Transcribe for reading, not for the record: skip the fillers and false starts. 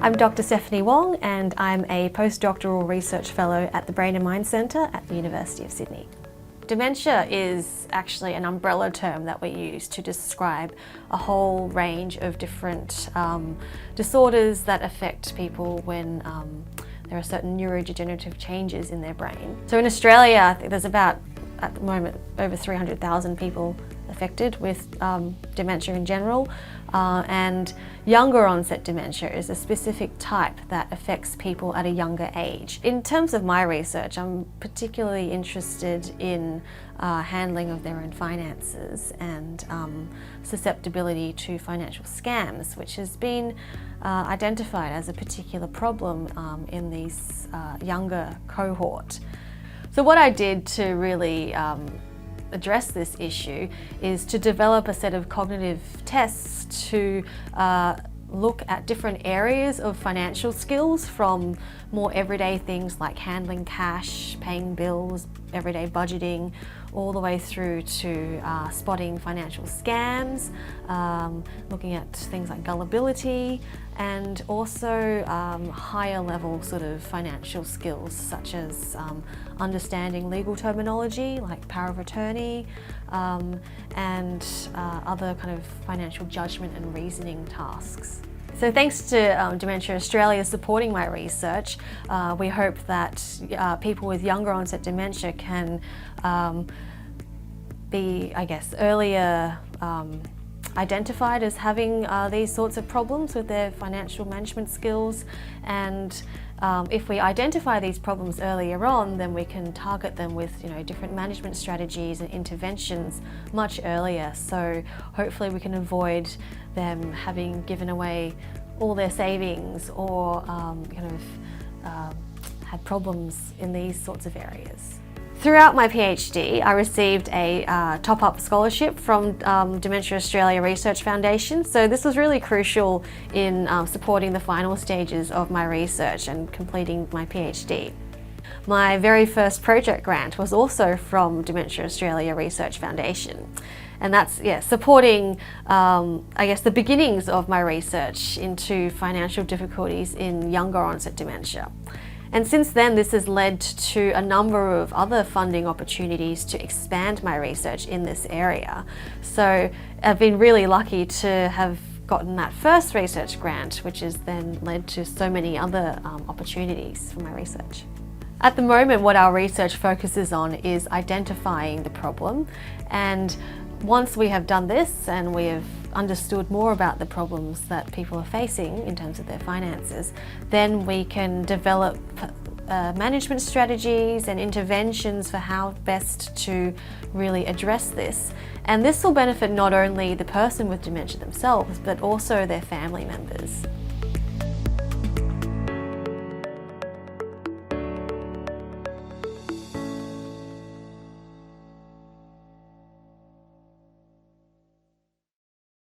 I'm Dr. Stephanie Wong and I'm a postdoctoral research fellow at the Brain and Mind Centre at the University of Sydney. Dementia is actually an umbrella term that we use to describe a whole range of different disorders that affect people when there are certain neurodegenerative changes in their brain. So in Australia, I think there's about, at the moment, over 300,000 people affected with dementia in general, and younger onset dementia is a specific type that affects people at a younger age. In terms of my research, I'm particularly interested in handling of their own finances and susceptibility to financial scams, which has been identified as a particular problem in these younger cohort. So what I did to really address this issue is to develop a set of cognitive tests to look at different areas of financial skills, from more everyday things like handling cash, paying bills, everyday budgeting, all the way through to spotting financial scams, looking at things like gullibility, and also higher level sort of financial skills such as understanding legal terminology like power of attorney, and other kind of financial judgment and reasoning tasks. So thanks to Dementia Australia supporting my research, we hope that people with younger onset dementia can be, I guess, earlier identified as having these sorts of problems with their financial management skills, and if we identify these problems earlier on, then we can target them with different management strategies and interventions much earlier. So hopefully we can avoid them having given away all their savings or had problems in these sorts of areas. Throughout my PhD, I received a top-up scholarship from Dementia Australia Research Foundation, so this was really crucial in supporting the final stages of my research and completing my PhD. My very first project grant was also from Dementia Australia Research Foundation, and that's supporting I guess the beginnings of my research into financial difficulties in younger onset dementia. And since then, this has led to a number of other funding opportunities to expand my research in this area. So I've been really lucky to have gotten that first research grant, which has then led to so many other opportunities for my research. At the moment, what our research focuses on is identifying the problem, and once we have done this and we have understood more about the problems that people are facing in terms of their finances, then we can develop management strategies and interventions for how best to really address this. And this will benefit not only the person with dementia themselves, but also their family members.